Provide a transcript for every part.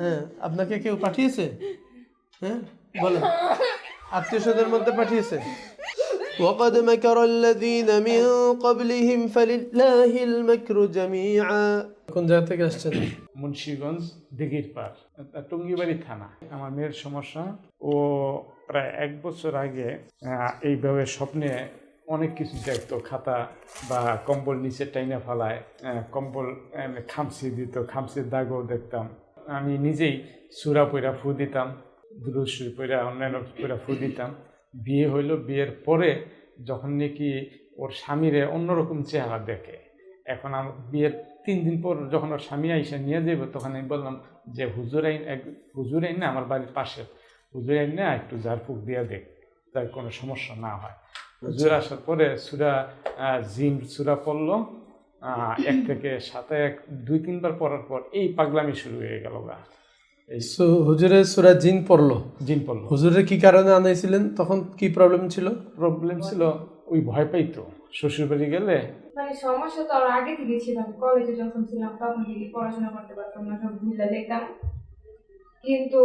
হ্যাঁ, আপনাকে কেউ পাঠিয়েছে? হ্যাঁ, বলেন। আত্মীয় স্বজনের মধ্যে পাঠিয়েছে? وقد مكر الذين من قبلهم فلله المكر جميعا। কোন জায়গা থেকে আসছেন? মুন্সিগঞ্জ দিঘির পাড়, টঙ্গিবাড়ি থানা। আমার মেয়ের সমস্যা, ও প্রায় 1 বছর আগে এইভাবে স্বপ্নে অনেক কিছু দেখতো, খাতা বা কম্বল নিচে টাইনা ফেলায়, কম্বল খামচি দিত, খামচির দাগও দেখতাম। আমি নিজেই সুরা পইরা ফু দিতাম, দুরূদ শরীফ পইরা অন্যান্য পইরা ফু দিতাম। বিয়ে হইল, বিয়ের পরে যখন নাকি ওর স্বামীরে অন্যরকম চেহারা দেখে, এখন আমার বিয়ের 3 দিন পর যখন ওর স্বামী আইসা নিয়ে যাইব, তখন আমি বললাম যে হুজুর আইন না, আমার বাড়ির পাশে হুজুর আইন না, একটু ঝাড়ফুঁক দিয়ে দেখ, তার কোনো সমস্যা না হয়। হুজুর আসার পরে জিন সুরা পড়লো, 1 থেকে 7, 2-3 বার পড়ার পর এই পাগলামি শুরু হয়ে গেল গা। হুজুরের সূরা জিন পড়লো। জিন পড়লো। হুজুরের কি কারণে আনাইছিলেন? তখন কি প্রবলেম ছিল? প্রবলেম ছিল ওই ভয় পাইতো শ্বশুর বাড়ি গেলে। মানে সমস্যা তো আর আগে থেকে ছিল। আমি কলেজে যখন ছিলাম তখন থেকে পড়াশোনা করতে পারতাম না, সব ভুলে যেতাম। কিন্তু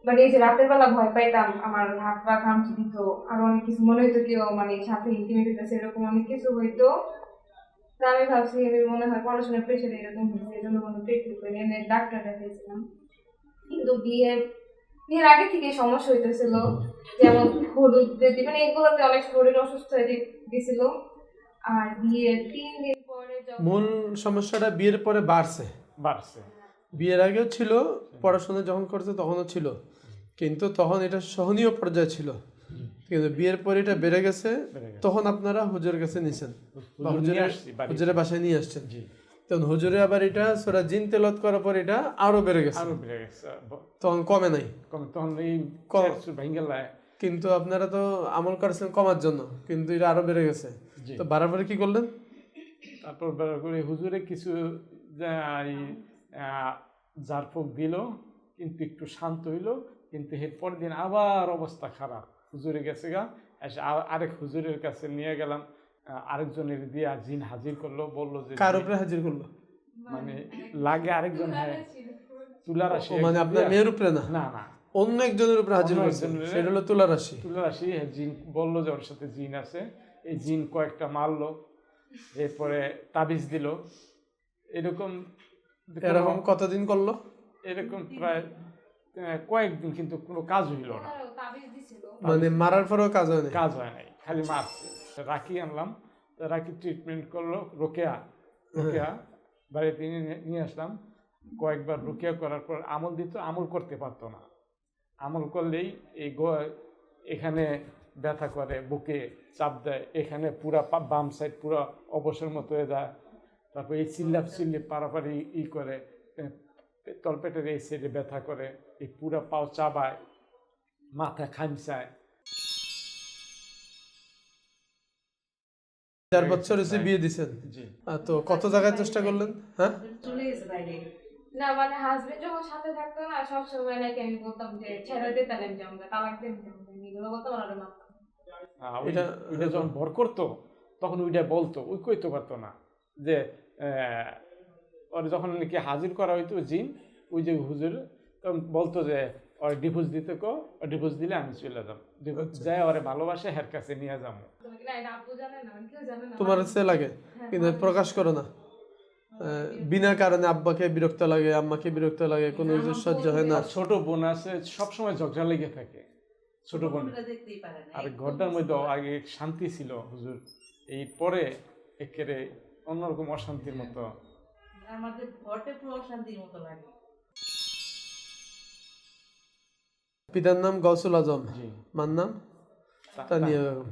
মানে এই যে রাতের বেলা ভয় পাইতাম, আমার হাত পা ঘামচি দিত, আর অনেক কিছু মনে হইতো কেউ মানে সাথে ইন্টিমেট হইতেছে, এরকম অনেক কিছু হইতো। তা আমি ভাবছি আমি মনে হয় পড়াশোনার প্রেশারে এরকম হয়েছে, এই জন্য কোনো ট্রিটমেন্ট করে এনে ডাক্তার দেখাইছিলাম। কিন্তু বিয়ের আগে থেকে সমস্যা হইতেছিল, যেমন হলুদ বৃদ্ধি, মানে এগুলোতে অনেক শরীর অসুস্থ হয়ে গেছিল। আর বিয়ের 3 দিন পরে মূল সমস্যাটা বিয়ের পরে বাড়ছে। বাড়ছে। বিয়ের আগেও ছিল, পড়াশোনা যখন করছে তখনও ছিল, কিন্তু তখন এটা সহনীয় পর্যায়ে ছিল। কিন্তু বিয়ের পরে এটা বেড়ে গেছে, তখন আপনারা হুজুরের কাছে নিছেন বা হুজুরের বাসায় নিয়ে আসছেন। তখন হুজুরে আবার এটা সূরা জিন তেলাওয়াত করার পর এটা আরো বেড়ে গেছে, তখন কমে নাই। তখন এই ভেঙ্গেলায়, কিন্তু আপনারা তো আমল করছেন কমার জন্য, কিন্তু এটা আরো বেড়ে গেছে। তো বাড়ার পরে কি করলেন? তারপর করে হুজুরে কিছু ঝাড়ফুঁক দিল, কিন্তু একটু শান্ত হইলো। কিন্তু এর পরের দিন আবার অবস্থা খারাপ, হুজুরে গেছে গা, এসে আরেক হুজুরের কাছে নিয়ে গেলাম, আরেকজনের দিয়ে জিন হাজির করলো, বললো যে কার উপরে হাজির করলো? মানে লাগে আরেকজন, হ্যাঁ তুলারাশি, মানে আপনার মেয়ের উপরে না, না না, অন্য একজনের উপরে হাজির করছে, সেটা হলো তুলারাশি। তুলারাশি জিন বললো যে ওর সাথে জিন আছে। এই জিন কয়েকটা মারলো, এরপরে তাবিজ দিল। এরকম কতদিন করলো? এরকম প্রায় কয়েকদিন, কিন্তু কোনো কাজ হইল না। মানে মারার পরেও কাজ হয় না? কাজ হয় নাই, খালি মারছে। রাখি আনলাম, তো রাখি ট্রিটমেন্ট করলো, রোকেয়া বাড়িতে নিয়ে আসলাম। কয়েকবার রোকেয়া করার পর আমল দিত, আমল করতে পারতো না। আমল করলেই এই এখানে ব্যথা করে, বুকে চাপ দেয়, এখানে পুরা বাম সাইড পুরা অবসর মতো হয়ে যায়। তারপর এই চিল্লি পারাপারি করে, তলপেটের এই সাইডে ব্যথা করে, এই পুরা পাও চাবায়, মাথা খামচায়। 4 বছর হয়েছে বিয়ে দিছেন? জি। তো কত জায়গায় চেষ্টা করলেন? হ্যাঁ, না মানে হাজবেন্ড যখন সাথে থাকতো না, সবসময় নাকি আমি বলতাম যে ছেড়ে দে, তাহলে আমি যাবো, তালাক দিয়ে দিতাম, এগুলো বলতাম আর মারতাম। ওইটা যখন ভর করতো তখন ওইটা বলতো, ওই কইতে পারতো না যে ওর যখন নাকি হাজির করা হইতো জিন, ওই যে হুজুর, তখন বলতো যে ওর ডিভোর্স দিতে কো, ডিভোর্স দিলে আমি চলে যাবো, ডিভোর্স যায় ওরে ভালোবাসে হের কাছে নিয়ে যাবো। তোমার সে লাগে, কিন্তু প্রকাশ করো না। বিনা কারণে আব্বাকে বিরক্ত লাগে, আম্মাকে বিরক্ত লাগে, কোনো কিছু সহ্য হয় না। ছোট বোন আছে, সবসময় ঝগড়া লেগে থাকে ছোট বোন। আর ঘরটার মধ্যে আগে শান্তি ছিল হুজুর, এই পরে একেবারে অন্যরকম অশান্তির মতো। আমাদের ঘরটা পুরো অশান্তির মতো লাগে। পিতার নাম গৌসুল আজম, মার নাম তানিয়া বেগম।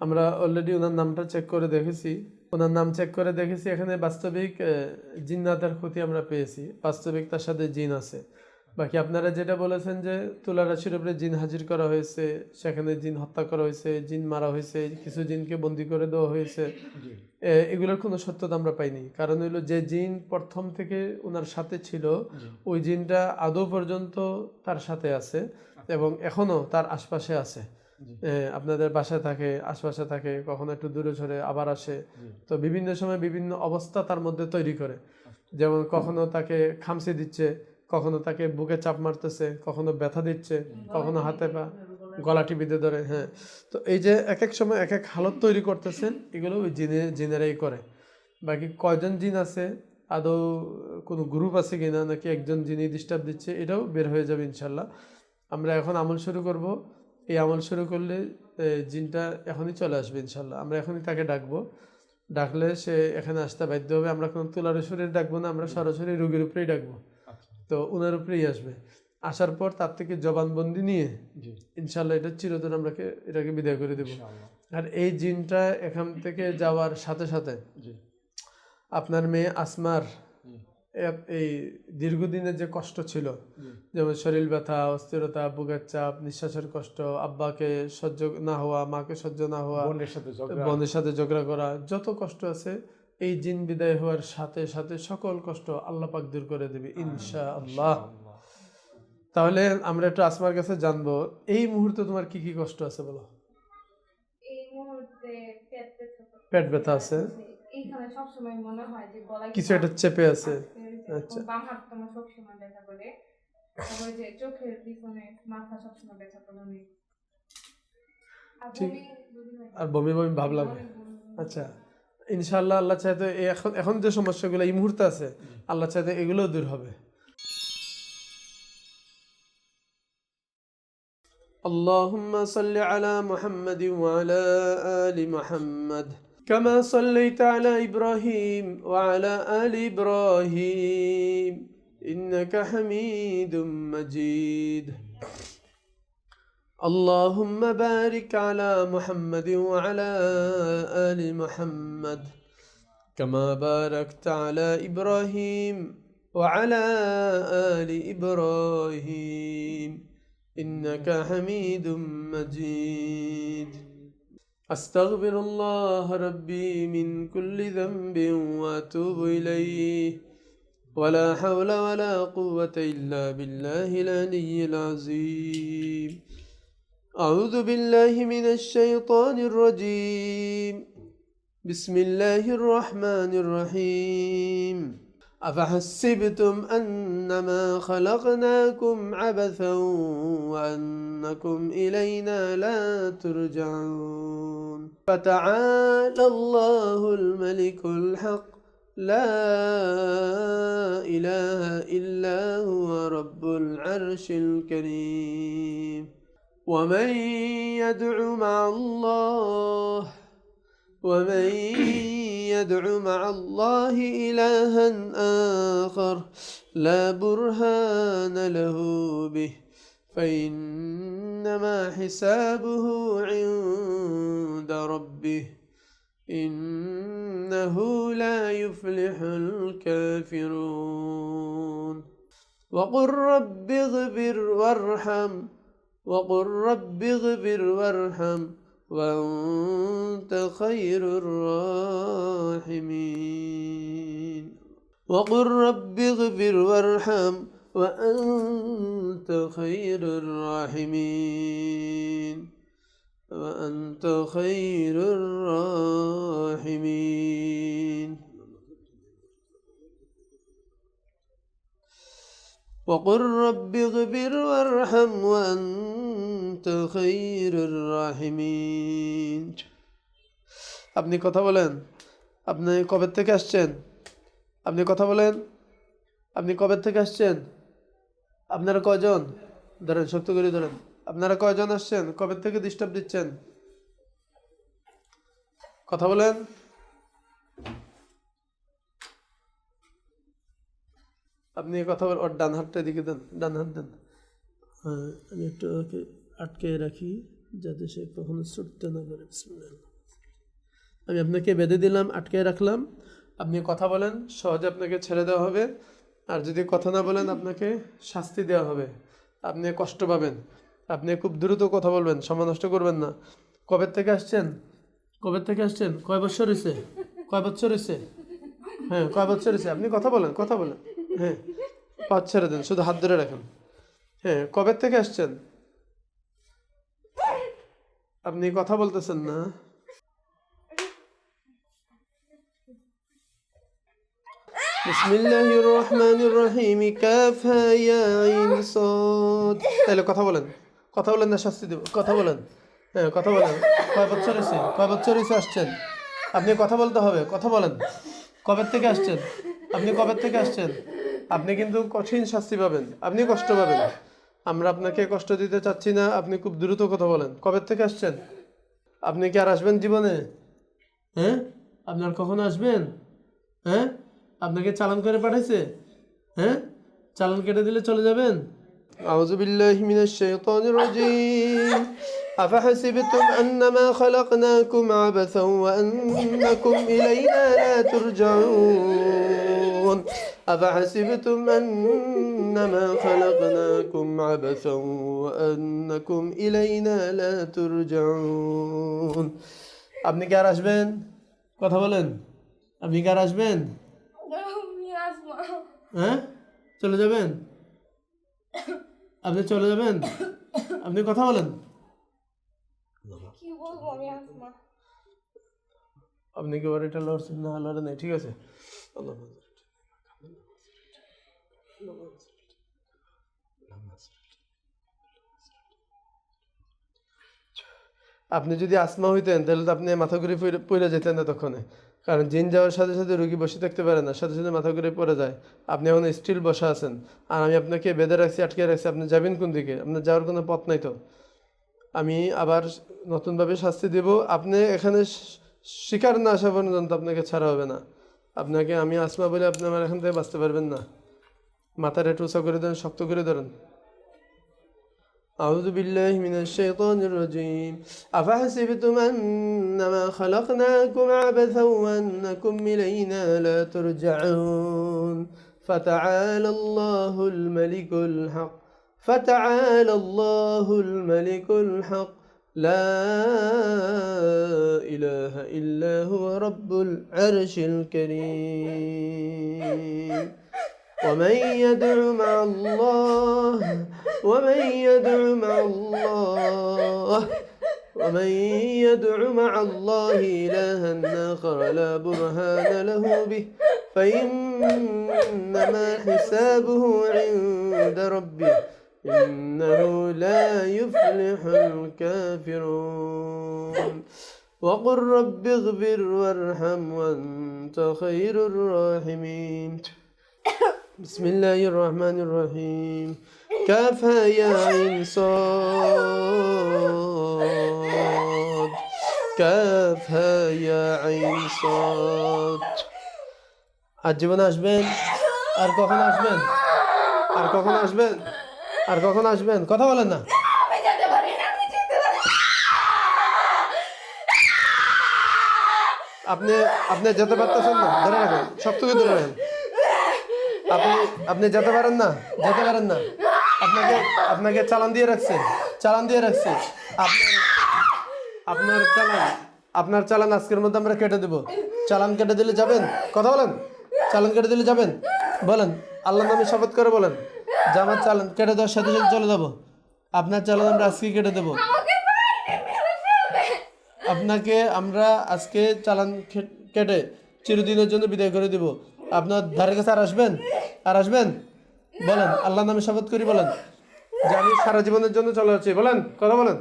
আমরা অলরেডি ওনার নামটা চেক করে দেখেছি, ওনার নাম চেক করে দেখেছি, এখানে বাস্তবিক জিন্নাতের ক্ষতি আমরা পেয়েছি, বাস্তবিক তার সাথে জিন আছে। বাকি আপনারা যেটা বলেছেন যে তুলারাশির উপরে জিন হাজির করা হয়েছে, সেখানে জিন হত্যা করা হয়েছে, জিন মারা হয়েছে, কিছু জিনকে বন্দি করে দেওয়া হয়েছে, এগুলোর কোনো সত্যতা আমরা পাইনি। কারণ হইলো যে জিন প্রথম থেকে ওনার সাথে ছিল, ওই জিনটা আদৌ পর্যন্ত তার সাথে আছে এবং এখনো তার আশপাশে আছে। আপনাদের বাসায় থাকে, আশপাশে থাকে, কখনো একটু দূরে সরে আবার আসে। তো বিভিন্ন সময় বিভিন্ন অবস্থা তার মধ্যে তৈরি করে, যেমন কখনো তাকে খামচি দিচ্ছে, কখনো তাকে বুকে চাপ মারতেছে, কখনো ব্যথা দিচ্ছে, কখনো হাতে পা গলা টিপিতে ধরে। হ্যাঁ, তো এই যে এক এক সময় এক এক হালত তৈরি করতেছেন, এগুলো ওই জিনেরাই করে। বাকি কয়জন জিন আছে, আদৌ কোনো গ্রুপ আছে কিনা, নাকি একজন জিনই ডিস্টার্ব দিচ্ছে, এটাও বের হয়ে যাবে ইনশাল্লাহ। আমরা এখন আমল শুরু করব। এই আমল শুরু করলে জিনটা এখনই চলে আসবে ইনশাল্লাহ। আমরা এখনই তাকে ডাকবো, ডাকলে সে এখানে আসতে বাধ্য হবে। আমরা কোনো তুলার শরীর ডাকবো না, আমরা সরাসরি রোগীর উপরেই ডাকবো। তো ওনার উপরেই আসবে। আসার পর তার থেকে জবানবন্দি নিয়ে ইনশাল্লাহ এটা চিরতরে আমরা এটাকে বিদায় করে দেবো। আর এই জিনটা এখান থেকে যাওয়ার সাথে সাথে আপনার মেয়ে আসমার এই দীর্ঘদিনের যে কষ্ট ছিল, যেমন শরীর ব্যথা, অস্থিরতা, বুকের চাপ, নিঃশ্বাসের কষ্ট, আব্বাকে সহ্য না হওয়া, মাকে সহ্য না হওয়া, বোনের সাথে ঝগড়া করা, যত কষ্ট আছে, এই জিন বিদায় হওয়ার সাথে সাথে সকল কষ্ট আল্লাহ পাক দূর করে দেবে ইনশাআল্লাহ। তাহলে আমরা একটু আসমার কাছে জানবো, এই মুহূর্তে তোমার কি কি কষ্ট আছে বলো। এই মুহূর্তে পেট ব্যথা আছে, এইখানে সবসময় মনে হয় যে গলায় কিছু একটা চেপে আছে। আচ্ছা, বাম হাত তোমার সবসময় ব্যথা করে, তারপরে যে চোখের পিছনে মাথা সবসময় ব্যথা করে অনেক। ঠিক। আর বমি বমি ভাব লাগে। আচ্ছা, ইনশাআল্লাহ আল্লাহ চাইতে এখন এখন যে সমস্যাগুলো এই মুহূর্তে আছে, আল্লাহ চাইতে এগুলো দূর হবে। اللهم صل على محمد وعلى آل محمد كما صليت على إبراهيم وعلى آل إبراهيم إنك حميد مجيد. اللهم بارك على محمد وعلى آل محمد كما باركت على إبراهيم وعلى آل إبراهيم إنك حميد مجيد. أستغفر الله ربي من كل ذنب وأتوب إليه ولا حول ولا قوة إلا بالله العلي العظيم. أعوذ بالله من الشيطان الرجيم. بسم الله الرحمن الرحيم. أفحسبتم أنما خلقناكم عبثا وأنكم إلينا لا ترجعون. فتعالى الله الملك الحق لا إله إلا هو رب العرش الكريم. ومن يدع مع الله إلها آخر لا برهان له به فإنما حسابه عند ربه إنه لا يفلح الكافرون. وقل رب اغفر وارحم وأنت خير الراحمين. وقل رب اغفر وارحم وأنت خير الراحمين. وأنت خير الراحمين. وقل رب اغفر وارحم وأنت خير الراحمين. আপনি কথা বলেন, আপনি কবে থেকে আসছেন? আপনি কথা বলেন, আপনি কবে থেকে আসছেন? আপনারা কয়জন? ধরেন, শক্ত করে ধরেন। আপনারা কয়জন আসছেন? কবে থেকে ডিস্টার্ব দিচ্ছেন? কথা বলেন। আপনি কথা বলেন। ওর ডান হাতটা এদিকে দেন, ডান হাত দেন। হ্যাঁ, আমি একটু ওকে আটকে রাখি যাতে সে কখনো ছুটতে না পারে। আমি আপনাকে বেঁধে দিলাম, আটকে রাখলাম। আপনি কথা বলেন, সহজে আপনাকে ছেড়ে দেওয়া হবে। আর যদি কথা না বলেন, আপনাকে শাস্তি দেওয়া হবে, আপনি কষ্ট পাবেন। আপনি খুব দ্রুত কথা বলবেন, সময় নষ্ট করবেন না। কবে থেকে আসছেন? কবে থেকে আসছেন? কয় বছর হয়েছে? কয় বছর হয়েছে? হ্যাঁ, কয় বছর হয়েছে? আপনি কথা বলেন, কথা বলেন। হ্যাঁ, পা ছেড়ে দেন, শুধু হাত ধরে রাখেন। হ্যাঁ, কবে থেকে আসছেন? আপনি কথা বলতেছেন না। বিসমিল্লাহির রহমানির রহিম কাফা ইয়া আইন সাদ। তাহলে কথা বলেন না শাস্তি দেব, কথা বলেন। হ্যাঁ কথা বলেন। কয় বছর হয়েছে আসছেন? আপনি কথা বলতে হবে, কথা বলেন। কবে থেকে আসছেন? আপনি কিন্তু কঠিন শাস্তি পাবেন, আপনি কষ্ট পাবেন। আমরা আপনাকে কষ্ট দিতে চাচ্ছি না, আপনি খুব দ্রুত কথা বলেন। কবে থেকে আসছেন? আপনি কি আর আসবেন জীবনে? হ্যাঁ আপনার কখন আসবেন? হ্যাঁ আপনাকে চালান করে পাঠাইছে? হ্যাঁ চালান কেটে দিলে চলে যাবেন? আউযু বিল্লাহি মিনাশ শাইতানির রাজীম। আফাহাসিবতুম আন্নামা খালাকনাকুম আবাসাও ওয়া আন্নাকুম ইলাইনা লা তুরজাউন। আফাহাসিবতুম আন্নামা খালাকনাকুম আবাসাও ওয়া আন্নাকুম ইলাইনা লা তুরজাউন। আপনি কি আর আসবেন? কথা বলেন। আপনি কি আর আসবেন? হ্যাঁ চলে যাবেন? আপনি চলে যাবেন? আপনি কথা বলেন। কি বলবো আমি আসমা? আপনি কি এটা লড়ছেন না? লড়ে নাই, ঠিক আছে। আপনি যদি আসমা হইতেন তাহলে তো আপনি মাথা ঘুরে পড়ে যেতেন এতক্ষণে, কারণ জিন যাওয়ার সাথে সাথে রোগী বসে থাকতে পারে না, সাথে সাথে মাথা ঘুরে পড়ে যায়। আপনি এখন স্টিল বসা আছেন, আর আমি আপনাকে বেঁধে রাখছি, আটকে রাখছি। আপনি যাবেন কোন দিকে? আপনার যাওয়ার কোনো পথ নাই তো। আমি আবার নতুনভাবে শাস্তি দেব। আপনি এখানে শিকার না আসা পর্যন্ত আপনাকে ছাড়া হবে না। আপনাকে আমি আসমা বলে আপনি আমার এখান থেকে বাঁচতে পারবেন না। মাথার একটু উঁচা করে ধরেন, শক্ত করে ধরেন। أعوذ بالله من الشيطان الرجيم أفحسبتم أنما خلقناكم عبثا وأنكم إلينا لا ترجعون فتعالى الله الملك الحق لا إله إلا هو رب العرش الكريم ومن يدع مع الله إلها آخر لا برهان له به فإنما حسابه عند ربه إنه لا يفلح الكافرون وقل رب اغفر وارحم وأنت خير الراحمين بسم الله الرحمن الرحيم كافها يا عين صاد كافها يا عين صاد। আজ জীবনে আসবেন? আর কখন আসবেন? কথা বলেন না। আপনি যেতে পারতেছেন না? ধরে রাখেন, শক্ত করে ধরে রাখেন। আপনি যেতে পারেন না? আপনাকে চালান দিয়ে রাখছে। আপনার চালান আজকের মধ্যে আমরা কেটে দেব। চালান কেটে দিলে যাবেন? কথা বলেন। চালান কেটে দিলে যাবেন? বলেন, আল্লাহর নামে শপথ করে বলেন যে আমার চালান কেটে দেওয়ার সাথে সাথে চলে যাব। আপনার চালান আমরা আজকে কেটে দেব। আপনাকে আমরা আজকে চালান কেটে চিরদিনের জন্য বিদায় করে দিব। আপনার ধারে কাছে আর আসবেন? বলেন, আল্লাহর নামে শপথ করি বলেন যে আমি সারা জীবনের জন্য চলে যাচ্ছি। বলেন, কথা বলেন।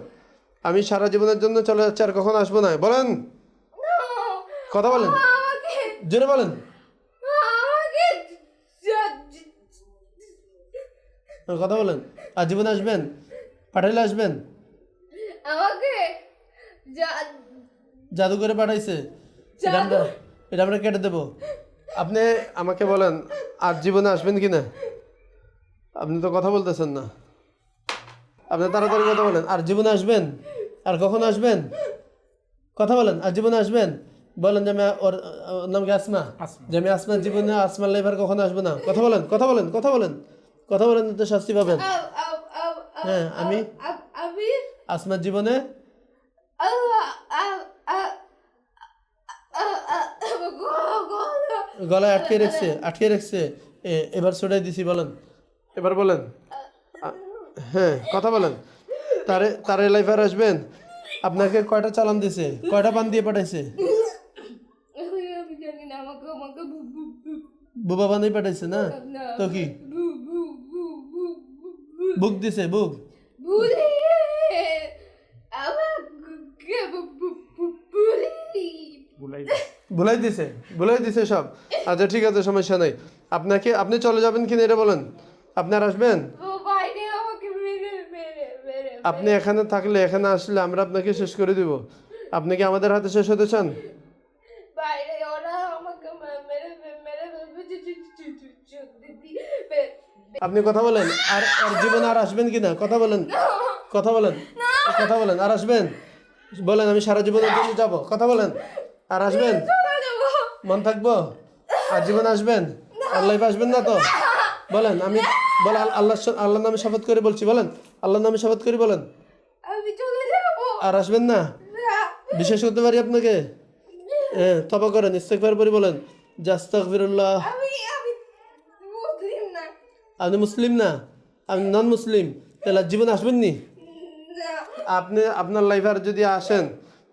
আমি সারা জীবনের জন্য চলে যাচ্ছি, আর কখন আসবো না। বলেন, কথা বলেন, জোরে বলেন। কথা বলেন। আর জীবনে আসবেন? পাঠাইলে আসবেন? জাদু করে পাঠাইছে, এটা আমরা কেটে দেবো। আপনি আমাকে বলেন, আর জীবনে আসবেন কি না? আপনি তো কথা বলতেছেন না। আপনি তাড়াতাড়ি কথা বলেন। আর জীবনে আসবেন? আর কখন আসবেন? কথা বলেন। আর জীবনে আসবেন? বলেন যে আমি ওর নাম কি আসমা, যে আমি আসমার জীবনে আসমার লাইফার কখনো আসবো না। কথা বলেন, তো শাস্তি পাবেন। হ্যাঁ, আমি আসমার জীবনে গলায় আটকে রাখছে, এবার ছড়াই দিছি। বলেন, এবার বলেন। হ্যাঁ, কথা বলেন। তারে লাইফার আসবেন? আপনাকে কয়টা চালান দিছে? কয়টা পান দিয়ে পাঠাইছে? বুবা বানাই পাঠাইছে না? তো কি বুক দিছে? বুক ভুলে আমাকে ভুলে বুলাই ভুলাই দিছে সব। আচ্ছা ঠিক আছে, সমস্যা নাই। আপনি চলে যাবেন কিনা এটা বলেন। আপনার আসবেন? বাইরে আমাকে মেরে মেরে মেরে আপনি এখানে থাকলে, এখানে আসলে আমরা আপনাকে শেষ করে দিব। আপনি কি আমাদের হাতে শেষ হতে চান? বাইরে ওরা আমাকে মেরে মেরে আপনি কথা বলেন। আর জীবনে আর আসবেন কিনা কথা বলেন। কথা বলেন আর আসবেন? বলেন আমি সারা জীবনের জন্য যাব। কথা বলেন। আর আসবেন? মন থাকবো? আর জীবন আসবেন? আর লাইফে আসবেন না তো? বলেন। বলেন আল্লাহর নামে শপথ করে বলছি, বলেন আল্লাহর নামে শপথ করে বলেন। আমি চলে যাব আর আসবেন না? বিশ্বাস করতে পারি আপনাকে? হ্যাঁ, তওবা করেন, ইস্তেগফার করে বলেন যে আস্তাগফিরুল্লাহ। আমি মুসলিম না আপনি মুসলিম না? আপনি নন মুসলিম? তাহলে আর জীবন আসবেন নি? আপনি আপনার লাইফে আর যদি আসেন,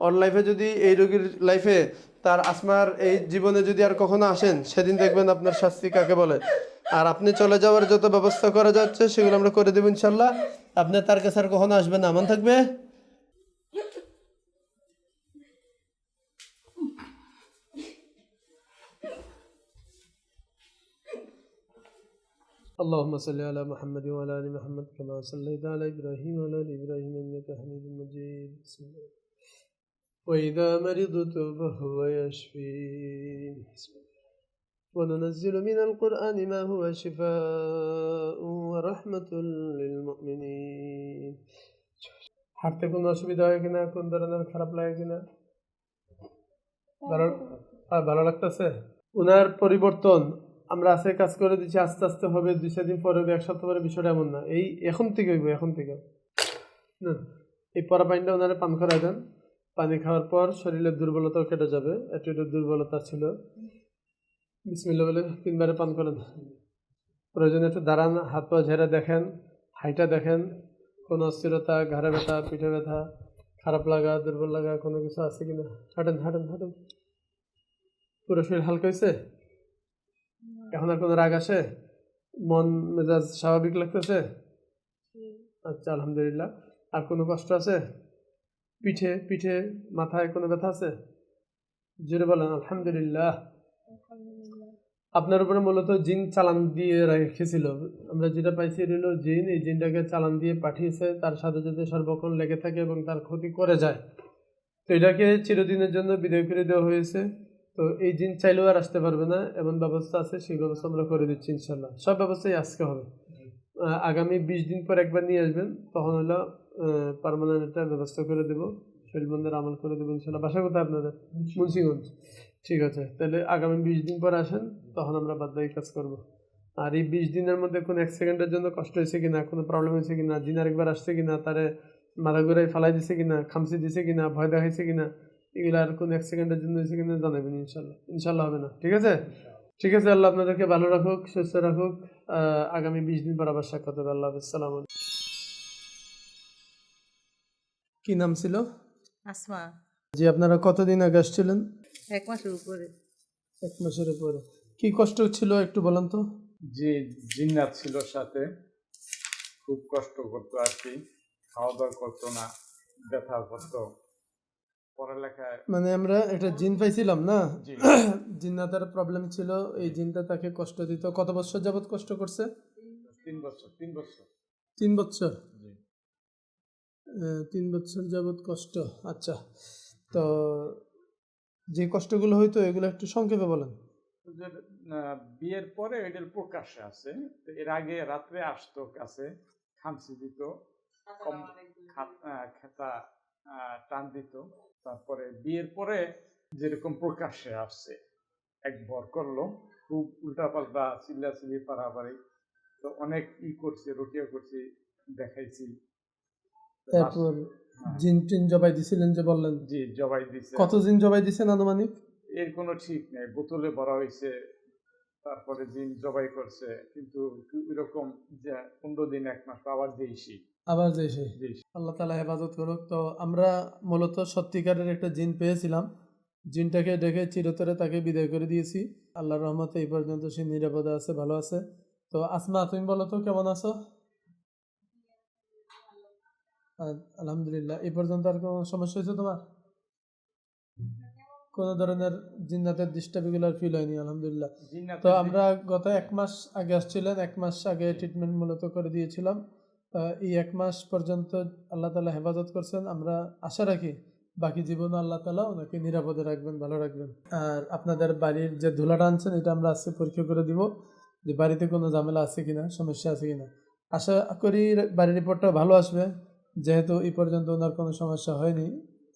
ওর লাইফে যদি এই রোগীর লাইফে তার আসমার এই জীবনে যদি আর কখনো আসেন, সেদিন দেখবেন আপনার শাস্তি কাকে বলে। আর আপনি চলে যাওয়ার যত ব্যবস্থা করা যাচ্ছে সেগুলো আমরা করে দেবো ইনশাল্লাহ। আপনি তার কাছে আর কখনো আসবেন না, আমান থাকবে। اللهم صل على محمد وعلى ال محمد كما صليت على ابراهيم وعلى ال ابراهيم انك حميد مجيد. بسم الله. واذا مرضت فهو يشفين. وننزل من القرآن ما هو شفاء ورحمة للمؤمنين. হাঁটতে কোনো অসুবিধা হয় কিনা? কোন ধরনের খারাপ লাগে কিনা? ভালো লাগতেছে? ওনার পরিবর্তন আমরা আছে কাজ করে দিচ্ছি, আস্তে আস্তে হবে, 2-4 দিন পরে হবে, 1 সপ্তাহ পরে, বিষয়টা এমন না। এই এখন থেকে হইব, এখন থেকে না। এই পরা পানিটা ওনারে পান করাই দেন। পানি খাওয়ার পর শরীরের দুর্বলতাও কেটে যাবে। একটু দুর্বলতা ছিল, বিসমিল্লাহ বলে 3 বারে পান করেন। প্রয়োজনে একটু দাঁড়ান, হাত পা ঝেড়ে দেখেন, হাইটা দেখেন, কোনো অস্থিরতা, ঘাড়ে ব্যথা, পিঠে ব্যথা, খারাপ লাগা, দুর্বল লাগা কোনো কিছু আছে কিনা। হাঁটেন হাঁটেন হাঁটেন। পুরো শরীর হালকা হয়েছে? এখন আর কোনো রাগ আসে? মন মেজাজ স্বাভাবিক লাগতেছে? আচ্ছা আলহামদুলিল্লাহ। আর কোনো কষ্ট আছে? পিঠে মাথায় কোনো ব্যথা আছে? জোরে বলেন আলহামদুলিল্লাহ। আপনার উপরে মূলত জিন চালান দিয়ে রেখেছিল। আমরা যেটা পাইছি এটা হলো জিন, এই জিনটাকে চালান দিয়ে পাঠিয়েছে, তার সাথে যাতে সর্বক্ষণ লেগে থাকে এবং তার ক্ষতি করে যায়। তো এটাকে চিরদিনের জন্য বিদায় করে দেওয়া হয়েছে। তো এই জিন চাইলেও আর আসতে পারবে না, এমন ব্যবস্থা আছে, সেই ব্যবস্থা আমরা করে দিচ্ছি ইনশাল্লাহ। সব ব্যবস্থাই আজকে হবে। আগামী 20 দিন পর একবার নিয়ে আসবেন, তখন হলো পার্মানেন্ট একটা ব্যবস্থা করে দেবো, শরীরবন্ধের আমল করে দেবো ইনশাল্লাহ। বাসা কোথায় আপনাদের? মুন্সিগঞ্জ। ঠিক আছে, তাহলে আগামী 20 দিন পর আসেন, তখন আমরা বাদবাকি কাজ করব। আর এই 20 দিনের মধ্যে কোনো 1 সেকেন্ডের জন্য কষ্ট হয়েছে কিনা, কোনো প্রবলেম হয়েছে কিনা, জিন আরেকবার আসছে কিনা, তারে মাথা ঘুরাই ফালাই দিছে কিনা, খামসি দিছে কিনা, ভয় দেখাইছে কিনা, এগুলো আর কোনো 1 সেকেন্ডের জন্য হয়েছে কিনা জানাবেন ইনশাল্লাহ হবে না। ঠিক আছে? ঠিক আছে, আল্লাহ আপনাদেরকে ভালো রাখুক, সুস্থ রাখুক। আগামী 20 দিন পর আবার সাক্ষাৎ হবে। আল্লাহ হাফেজ। সালাম আলাইকুম। কি নাম ছিল? আসমা। জি, আপনারা কতদিন আগে আসছিলেন? 1 মাসের উপরে। 1 মাসের উপরে। কি কষ্ট ছিল একটু বলেন তো? যে জিন্নাত ছিল সাথে, খুব কষ্ট করতো আর কি, খাওয়া দাওয়া করতো না, ব্যথা করতো, পড়ালেখায়। মানে আমরা একটা জিন পাইছিলাম না, জি জিন্নাতের প্রবলেম ছিল, এই জিনটা তাকে কষ্ট দিত। কত বছর যাবত কষ্ট করছে? 3 বছর। 3 বছর। জি 3 বছর যাবত কষ্ট। আচ্ছা, তো যে কষ্টগুলো হইতো এগুলো একটু সংক্ষেপে বলেন। ওদের, বিয়ের পরে এটার প্রকাশ্যে আছে। তো এর আগে রাত্রে আসতো কাছে, খামসি দিত, খেতা টান দিত। তারপরে বিয়ের পরে যেরকম প্রকাশ্যে আসছে, এক ভর করলো, খুব উল্টাপাল্টা চিল্লাচিল্লি পারাপারি। তো অনেক করছি, রুটিও করছি, দেখাইছি। এরপর জিন টিন জবাই দিছিলেন যে বললেন? জি, জবাই দিছে। কত জিন জবাই দিছেন আনুমানিক? এর কোনো ঠিক নেই, বোতলে ভরা হয়েছে, তারপরে জিন জবাই করছে, কিন্তু এরকম যে 15 দিন 1 মাস আবার দিয়েছি। আবার যে আল্লাহ তাআলা হেফাজত করুক। তো আমরা মূলত সত্যিকারের একটা জিন পেয়েছিলাম, জিনটাকে ডেকে চিরতরে তাকে বিদায় করে দিয়েছি। আল্লাহর রহমতে এই পর্যন্ত সে নিরাপদে আছে, ভালো আছে। তো আসমা, তুমি বলো তো কেমন আছো? আলহামদুলিল্লাহ। এই পর্যন্ত আর কোনো সমস্যা হয়েছে তোমার? কোনো ধরনের জিন্নাতের ডিস্টার্ব এগুলো ফিল হয়নি? আলহামদুলিল্লাহ। তো আমরা গত 1 মাস আগে আসছিলেন, 1 মাস আগে ট্রিটমেন্ট মূলত করে দিয়েছিলাম। এই 1 মাস পর্যন্ত আল্লাহ তাআলা হেফাজত করছেন। আমরা আশা রাখি বাকি জীবন আল্লাহ তাআলা ওনাকে নিরাপদে রাখবেন, ভালো রাখবেন। আর আপনাদের বাড়ির যে ধুলাটা আনছেন এটা আমরা আজকে পরীক্ষা করে দিব যে বাড়িতে কোনো ঝামেলা আছে কিনা, সমস্যা আছে কিনা। আশা করি বাড়ির রিপোর্টটা ভালো আসবে, যেহেতু এই পর্যন্ত ওনার কোনো সমস্যা হয়নি।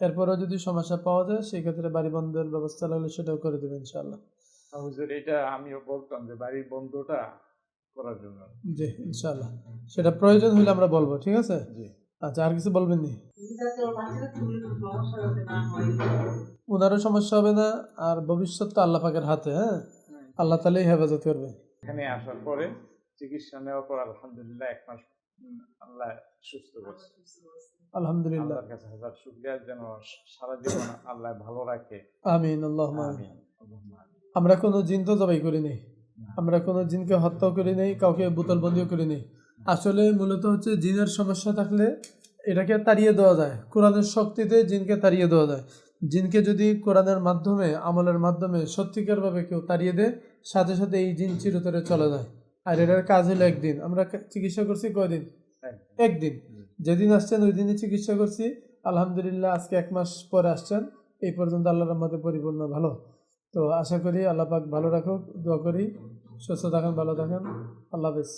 এরপরও যদি সমস্যা পাওয়া যায় সেই ক্ষেত্রে বাড়ি বন্ধের ব্যবস্থা লাগলে সেটাও করে দেবেন ইনশাআল্লাহ। হুজুর, এটা আমিও বলতাম যে বাড়ির বন্ধটা করার জন্য। জি ইনশাআল্লাহ, সেটা প্রয়োজন হলে আমরা বলবো, ঠিক আছে? জি। আচ্ছা, আর কিছু বলবেন নি? ওনারও সমস্যা হবে না, আর ভবিষ্যৎ তো আল্লাহ পাকের হাতে। হ্যাঁ, আল্লাহ তাআলাই হেফাজত করবে। এখানে আসার পরে চিকিৎসা নেওয়ার পর আলহামদুলিল্লাহ 1 মাস আল্লাহ সুস্থ করছে। আলহামদুলিল্লাহ, আল্লাহর কাছে হাজার শুকরিয়া, যেন সারা জীবন আল্লাহ ভালো রাখে। আমিন, আল্লাহুম্মা আমিন। আমিন, আল্লাহুম্মা আমিন। আমরা কোনো জিন তো জবাই করি নাই, আমরা কোনো জিনকে হত্যা করি নাই, কাউকে বোতলবন্দিও করি নাই। আসলে মূলত হচ্ছে জিনের সমস্যা থাকলে এটাকে তাড়িয়ে দেওয়া যায়, কোরআনের শক্তিতে জিনকে তাড়িয়ে দেওয়া যায়। জিনকে যদি কোরআনের মাধ্যমে, আমলের মাধ্যমে সত্যিকারভাবে কেউ তাড়িয়ে দেয়, সাথে সাথে এই জিন চিরতরে চলে যায়। আর এটার কাজ হলো একদিন। আমরা চিকিৎসা করছি কয়দিন? একদিন। যেদিন আসছেন ওই দিনই চিকিৎসা করছি। আলহামদুলিল্লাহ, আজকে 1 মাস পরে আসছেন। এই পর্যন্ত আল্লাহর রহমতে পরিপূর্ণ ভালো। তো আশা করি আল্লাহ পাক ভালো রাখুক, দোয়া করি সুস্থ থাকেন, ভালো থাকেন। আল্লাহ হাফেজ।